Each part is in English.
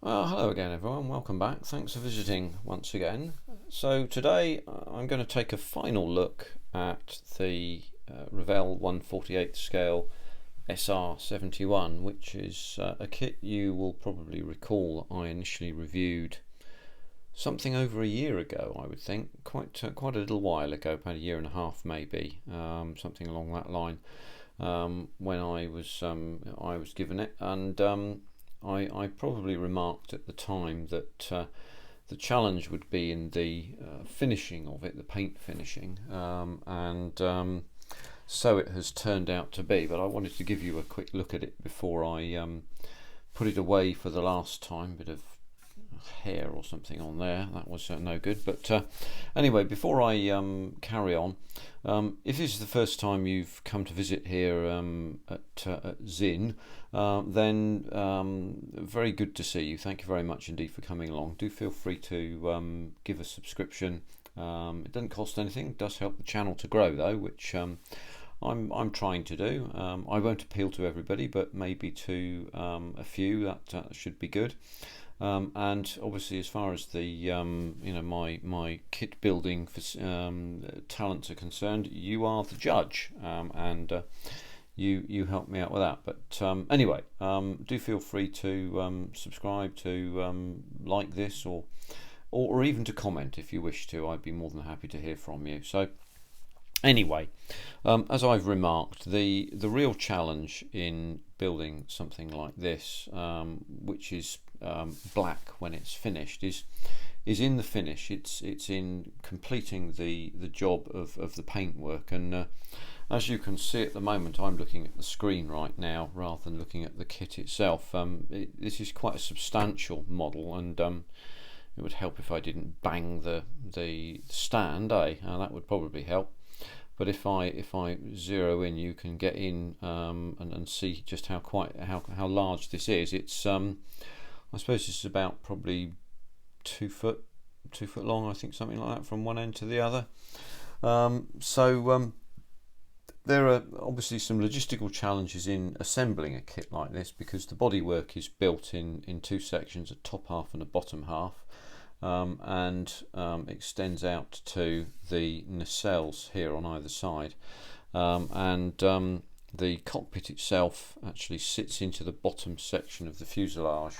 Well, hello again everyone, welcome back, thanks for visiting once again. So today I'm going to take a final look at the Revell 1/48 scale SR71, which is a kit you will probably recall I initially reviewed something over a year ago, I would think, quite a little while ago, about a year and a half maybe, something along that line, when I was given it, and I probably remarked at the time that the challenge would be in the finishing of it, the paint finishing, and so it has turned out to be. But I wanted to give you a quick look at it before I put it away for the last time. Bit of hair or something on there, that was no good. But anyway, before I carry on, if this is the first time you've come to visit here at Zin, then very good to see you. Thank you very much indeed for coming along. Do feel free to give a subscription. It doesn't cost anything. It does help the channel to grow though, which I'm trying to do. I won't appeal to everybody, but maybe to a few. That should be good. And obviously, as far as the my kit building talents are concerned, you are the judge, and you help me out with that. But anyway, do feel free to subscribe, to like this, or even to comment if you wish to. I'd be more than happy to hear from you. So anyway, as I've remarked, the real challenge in building something like this, which is black when it's finished, is in the finish. It's in completing the job of the paintwork. And as you can see at the moment, I'm looking at the screen right now rather than looking at the kit itself. This is quite a substantial model, and it would help if I didn't bang the stand, that would probably help. But if I zero in, you can get in and see just how large this is. It's I suppose it's about probably 2 foot long, I think, something like that, from one end to the other. So there are obviously some logistical challenges in assembling a kit like this, because the bodywork is built in two sections, a top half and a bottom half. And extends out to the nacelles here on either side, and the cockpit itself actually sits into the bottom section of the fuselage,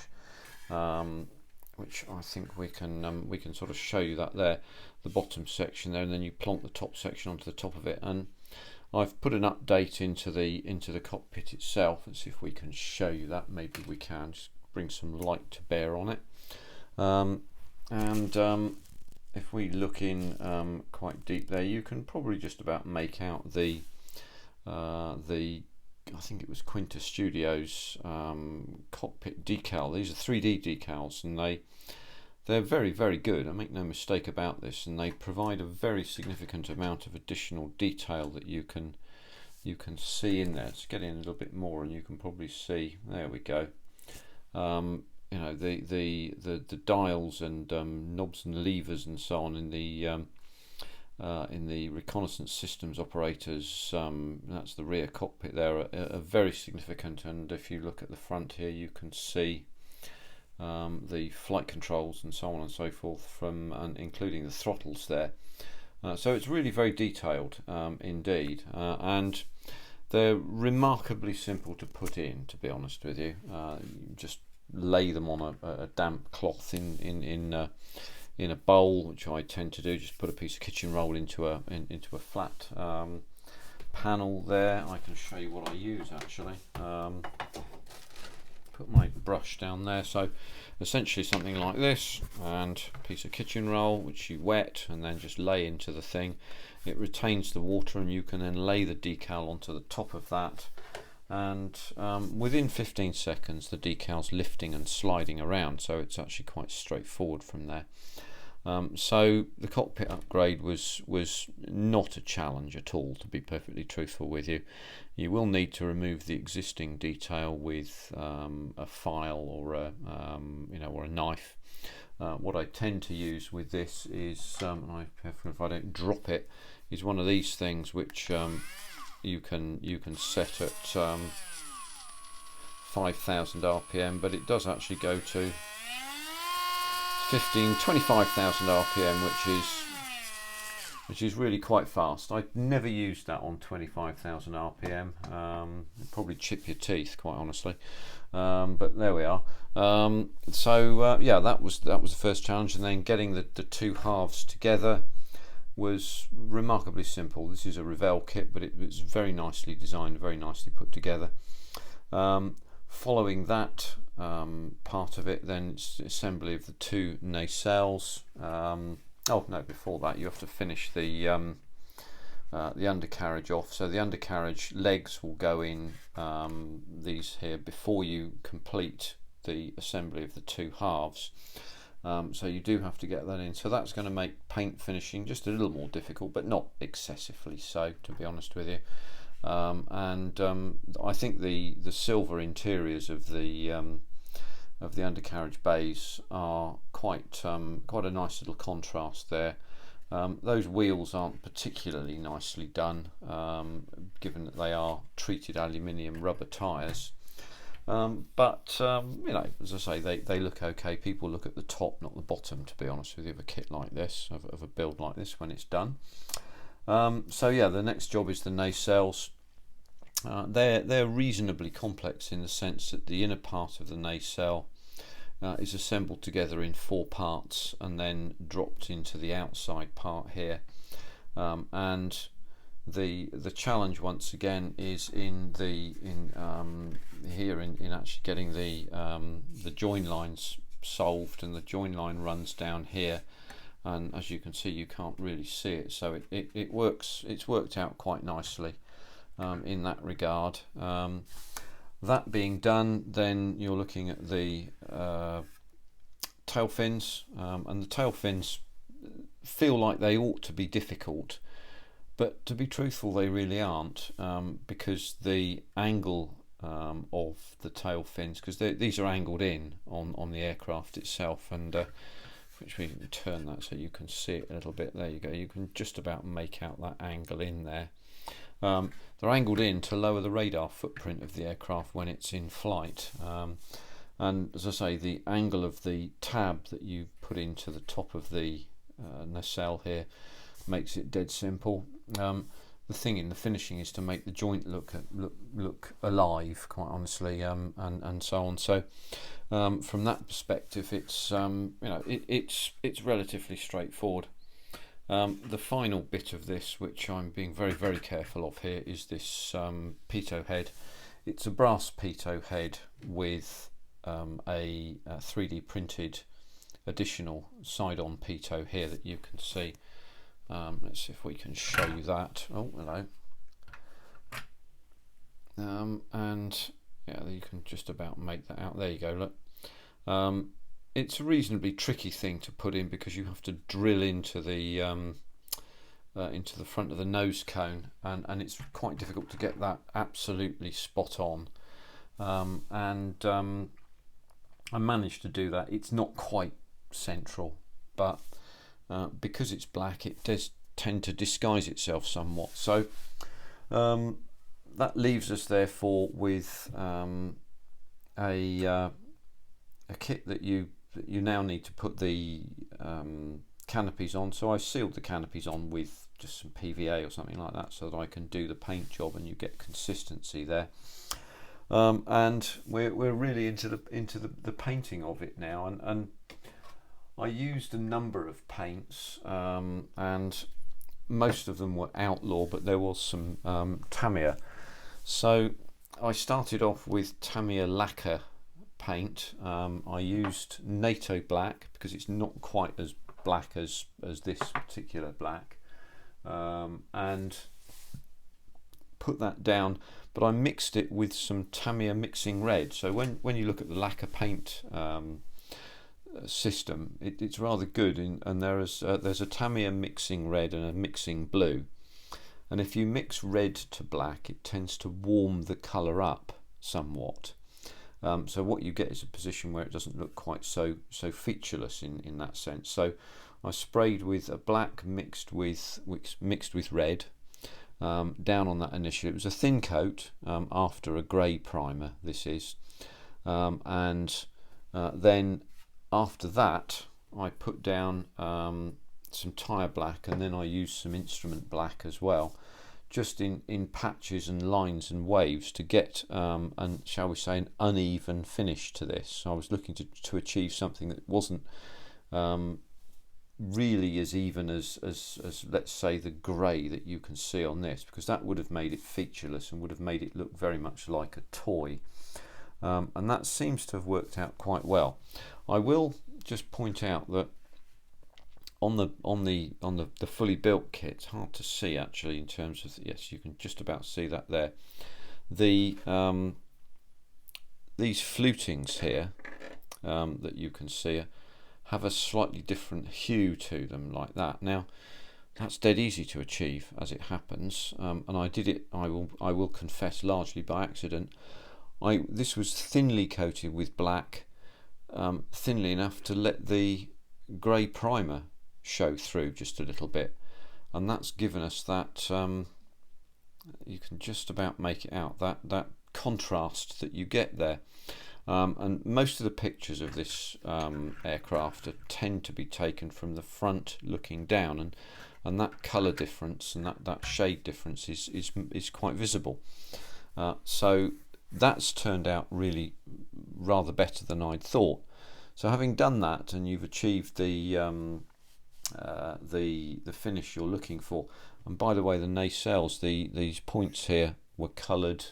which I think we can sort of show you that there, the bottom section there, and then you plonk the top section onto the top of it. And I've put an update into the cockpit itself. Let's see if we can show you that. Maybe we can just bring some light to bear on it. And if we look in quite deep there, you can probably just about make out the I think it was Quinta Studios cockpit decal. These are 3D decals, and they're very, very good. I make no mistake about this, and they provide a very significant amount of additional detail that you can see in there. Let's get in a little bit more, and you can probably see. There we go. You know, the dials and knobs and levers and so on in the reconnaissance systems operators, that's the rear cockpit there, are very significant. And if you look at the front here, you can see the flight controls and so on and so forth, and including the throttles there. So it's really very detailed indeed, and they're remarkably simple to put in, to be honest with you. Just lay them on a damp cloth in a bowl, which I tend to do. Just put a piece of kitchen roll into a flat panel there. I can show you what I use actually. Put my brush down there. So essentially something like this, and a piece of kitchen roll which you wet and then just lay into the thing. It retains the water, and you can then lay the decal onto the top of that. And within 15 seconds the decal's lifting and sliding around, so it's actually quite straightforward from there. So the cockpit upgrade was not a challenge at all, to be perfectly truthful with you. You will need to remove the existing detail with a file or a knife. What I tend to use with this is, if I don't drop it, is one of these things which you can set at 5,000 RPM, but it does actually go to 25,000 RPM, which is really quite fast. I'd never used that on 25,000 RPM. It'd probably chip your teeth, quite honestly. But there we are. Yeah, that was the first challenge, and then getting the two halves together was remarkably simple. This is a Revell kit, but it was very nicely designed, very nicely put together. Following that part of it, then it's assembly of the two nacelles. Oh no, before that you have to finish the undercarriage off. So the undercarriage legs will go in these here before you complete the assembly of the two halves. So you do have to get that in. So that's going to make paint finishing just a little more difficult, but not excessively so, to be honest with you. I think the silver interiors of the undercarriage bays are quite a nice little contrast there. Those wheels aren't particularly nicely done, given that they are treated aluminium rubber tyres. But you know, as I say, they look okay. People look at the top, not the bottom, to be honest with you, of a kit like this, of a build like this when it's done. So yeah, the next job is the nacelles. They're reasonably complex in the sense that the inner part of the nacelle is assembled together in 4 parts and then dropped into the outside part here. And the challenge once again is in actually getting the join lines solved, and the join line runs down here, and as you can see, you can't really see it, so it works. It's worked out quite nicely in that regard. That being done, then you're looking at the tail fins, and the tail fins feel like they ought to be difficult, but to be truthful, they really aren't, because the angle of the tail fins, because these are angled in on the aircraft itself, and which we can turn that so you can see it a little bit. There you go. You can just about make out that angle in there. They're angled in to lower the radar footprint of the aircraft when it's in flight. And as I say, the angle of the tab that you put into the top of the nacelle here makes it dead simple. The thing in the finishing is to make the joint look alive, quite honestly, and so on. So from that perspective, it's you know, it's relatively straightforward. The final bit of this, which I'm being very, very careful of here, is this pitot head. It's a brass pitot head with a 3D printed additional side-on pitot here that you can see. Let's see if we can show you that. Oh, hello. And yeah, you can just about make that out. There you go, look. It's a reasonably tricky thing to put in because you have to drill into the front of the nose cone, and it's quite difficult to get that absolutely spot on. I managed to do that. It's not quite central, but because it's black, it does tend to disguise itself somewhat. So that leaves us therefore with a kit that you now need to put the canopies on. So I sealed the canopies on with just some PVA or something like that, so that I can do the paint job and you get consistency there. And we're really into the painting of it now, and I used a number of paints, and most of them were Outlaw, but there was some Tamiya. So I started off with Tamiya lacquer paint. I used NATO black because it's not quite as black as this particular black, and put that down, but I mixed it with some Tamiya mixing red. So when you look at the lacquer paint system, it's rather good, and there's a Tamiya mixing red and a mixing blue, and if you mix red to black, it tends to warm the colour up somewhat. So what you get is a position where it doesn't look quite so featureless in that sense. So I sprayed with a black mixed with red down on that initially. It was a thin coat after a grey primer, this is, and then after that I put down some tyre black, and then I used some instrument black as well, just in patches and lines and waves to get and shall we say an uneven finish to this. So I was looking to achieve something that wasn't really as even as let's say the grey that you can see on this, because that would have made it featureless and would have made it look very much like a toy, and that seems to have worked out quite well. I will just point out that on the fully built kit, it's hard to see actually in terms of, yes, you can just about see that there, the these flutings here that you can see have a slightly different hue to them, like that. Now that's dead easy to achieve as it happens, and I did it, I will confess, largely by accident. This was thinly coated with black, thinly enough to let the grey primer show through just a little bit, and that's given us that you can just about make it out, that contrast that you get there. And most of the pictures of this aircraft tend to be taken from the front looking down, and that colour difference and that shade difference is quite visible. So that's turned out really rather better than I'd thought. So having done that, and you've achieved the finish you're looking for, and by the way, the nacelles, these points here were coloured.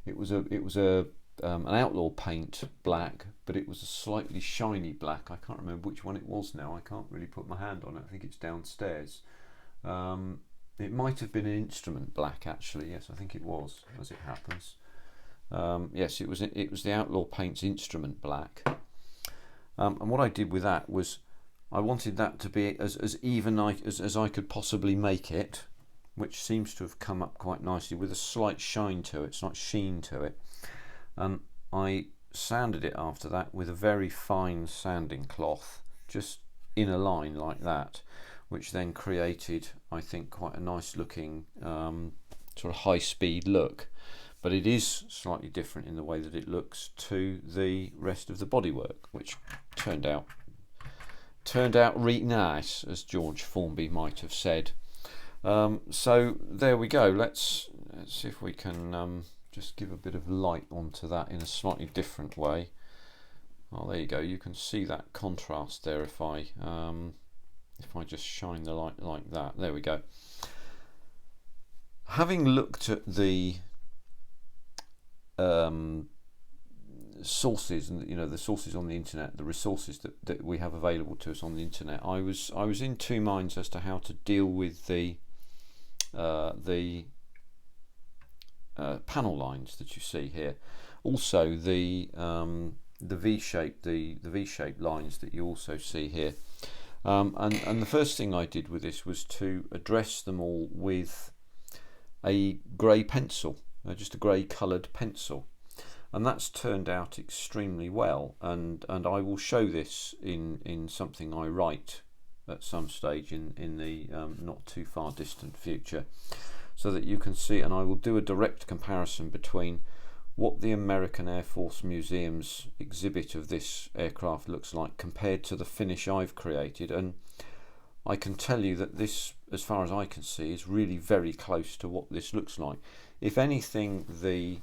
It was an outlaw paint black, but it was a slightly shiny black. I can't remember which one it was now. I can't really put my hand on it. I think it's downstairs. It might have been an instrument black actually. Yes, I think it was, as it happens. Yes, it was the outlaw paint's instrument black. And what I did with that was I wanted that to be as even as I could possibly make it, which seems to have come up quite nicely, with a slight shine to it, slight sheen to it. And I sanded it after that with a very fine sanding cloth, just in a line like that, which then created, I think, quite a nice looking sort of high speed look. But it is slightly different in the way that it looks to the rest of the bodywork, which turned out really nice, as George Formby might have said. So there we go. Let's see if we can just give a bit of light onto that in a slightly different way. Oh, there you go. You can see that contrast there if I just shine the light like that. There we go. Having looked at the sources, and the sources on the internet, the resources that we have available to us on the internet, I was in two minds as to how to deal with the panel lines that you see here. Also the V-shaped lines that you also see here. And the first thing I did with this was to address them all with a grey pencil, just a grey coloured pencil, and that's turned out extremely well. And I will show this in something I write at some stage in the not too far distant future, so that you can see, and I will do a direct comparison between what the American Air Force Museum's exhibit of this aircraft looks like compared to the finish I've created. And I can tell you that this, as far as I can see, is really very close to what this looks like. If anything, the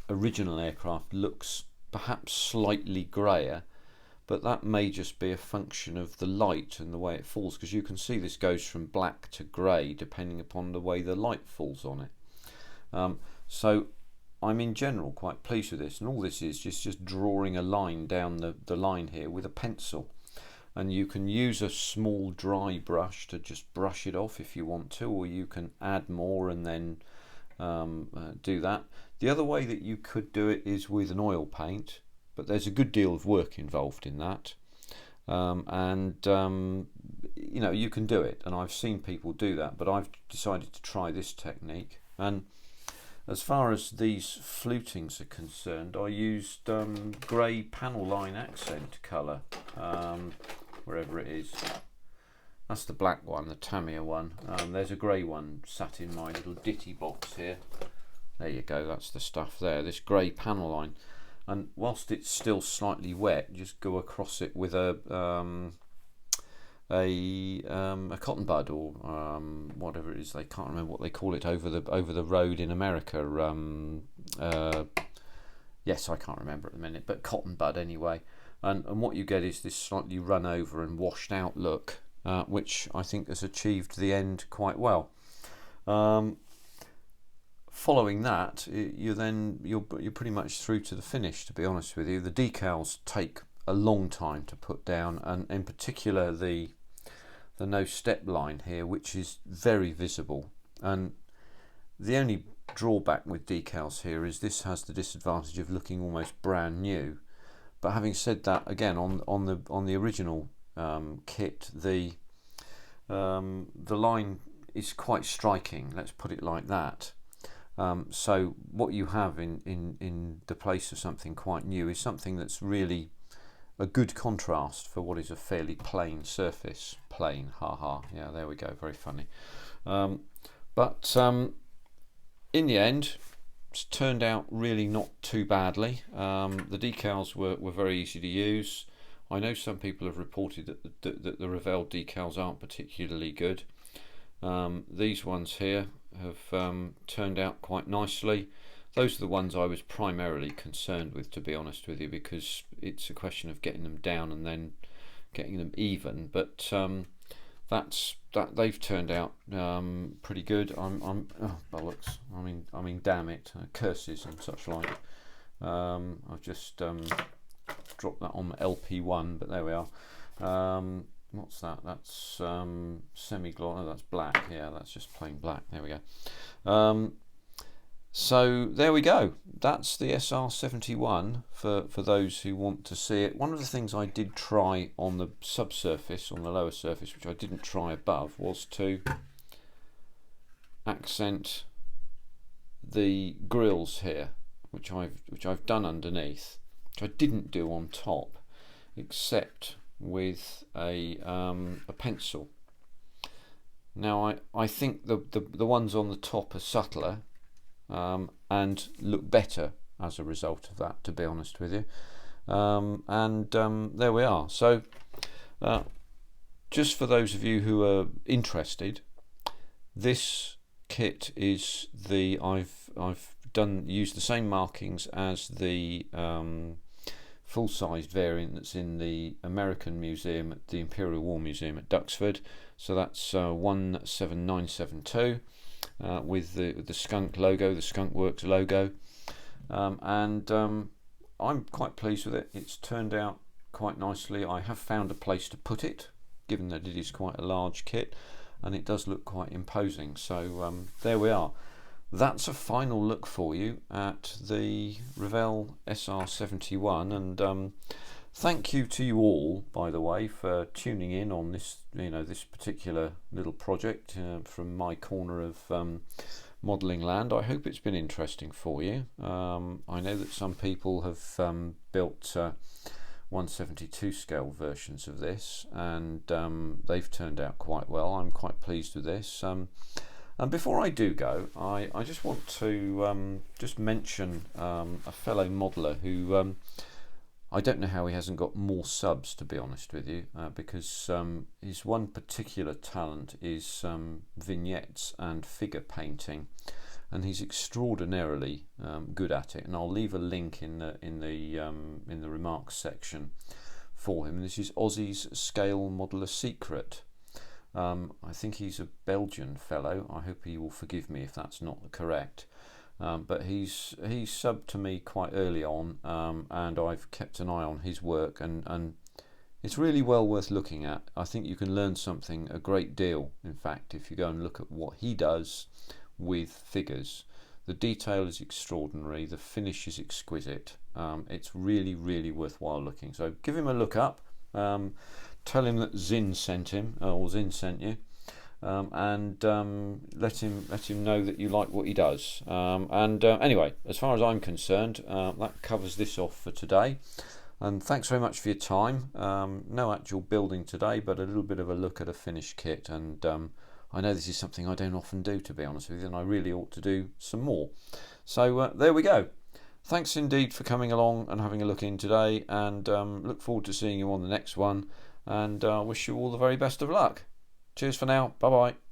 original aircraft looks perhaps slightly greyer, but that may just be a function of the light and the way it falls, because you can see this goes from black to grey depending upon the way the light falls on it. So I'm in general quite pleased with this, and all this is just drawing a line down the line here with a pencil. And you can use a small dry brush to just brush it off if you want to, or you can add more and then do that. The other way that you could do it is with an oil paint, but there's a good deal of work involved in that. You can do it, and I've seen people do that, but I've decided to try this technique. And as far as these flutings are concerned, I used grey panel line accent colour, wherever it is. That's the black one, the Tamiya one. There's a grey one sat in my little ditty box here. There you go, that's the stuff there, this grey panel line. and whilst it's still slightly wet, just go across it with a cotton bud, or whatever it is. They can't remember what they call it over the road in America. Yes, I can't remember at the minute, but cotton bud anyway. And what you get is this slightly run over and washed out look, which I think has achieved the end quite well. Following that, you're pretty much through to the finish. To be honest with you, the decals take a long time to put down, and in particular the no step line here, which is very visible. And the only drawback with decals here is this has the disadvantage of looking almost brand new. But having said that, again, on the original kit, the line is quite striking. Let's put it like that. So what you have in the place of something quite new is something that's really a good contrast for what is a fairly plain surface. Plain, haha. Yeah, there we go. Very funny. But in the end, it's turned out really not too badly. The decals were very easy to use. I know some people have reported that the Revell decals aren't particularly good. These ones here have turned out quite nicely. Those are the ones I was primarily concerned with, to be honest with you, because it's a question of getting them down and then getting them even. But they've turned out pretty good. Oh, bollocks! I mean, damn it! Curses and such like. I've just dropped that on LP1, but there we are. What's that? That's semi-gloss. No, that's black. Yeah, that's just plain black. There we go. So there we go. That's the SR71 for those who want to see it. One of the things I did try on the subsurface, on the lower surface, which I didn't try above, was to accent the grills here, which I've done underneath, which I didn't do on top, except with a pencil. Now I think the ones on the top are subtler and look better as a result of that, to be honest with you. There we are. So just for those of you who are interested, this kit is I've used the same markings as the full-sized variant that's in the American Museum at the Imperial War Museum at Duxford. So that's 17972 with the skunk logo, the Skunk Works logo, I'm quite pleased with it. It's turned out quite nicely. I have found a place to put it, given that it is quite a large kit, and it does look quite imposing. So there we are. That's a final look for you at the Revell SR71, and thank you to you all, by the way, for tuning in on this, this particular little project from my corner of modelling land. I hope it's been interesting for you. I know that some people have built 172 scale versions of this, and they've turned out quite well. I'm quite pleased with this. And before I do go, I just want to just mention a fellow modeller who I don't know how he hasn't got more subs, to be honest with you, because his one particular talent is vignettes and figure painting, and he's extraordinarily good at it. And I'll leave a link in the remarks section for him. And this is Ozzys Scale Modeler Secret. I think he's a Belgian fellow. I hope he will forgive me if that's not correct. But he subbed to me quite early on, and I've kept an eye on his work, and it's really well worth looking at. I think you can learn something a great deal, in fact, if you go and look at what he does with figures. The detail is extraordinary, the finish is exquisite. It's really, really worthwhile looking. So give him a look up. Tell him that Zin sent him, or Zin sent you, and let him know that you like what he does. Anyway, as far as I'm concerned, that covers this off for today. And thanks very much for your time. No actual building today, but a little bit of a look at a finished kit. And I know this is something I don't often do, to be honest with you, and I really ought to do some more. So there we go. thanks indeed for coming along and having a look in today, and look forward to seeing you on the next one, and wish you all the very best of luck. Cheers for now. Bye bye.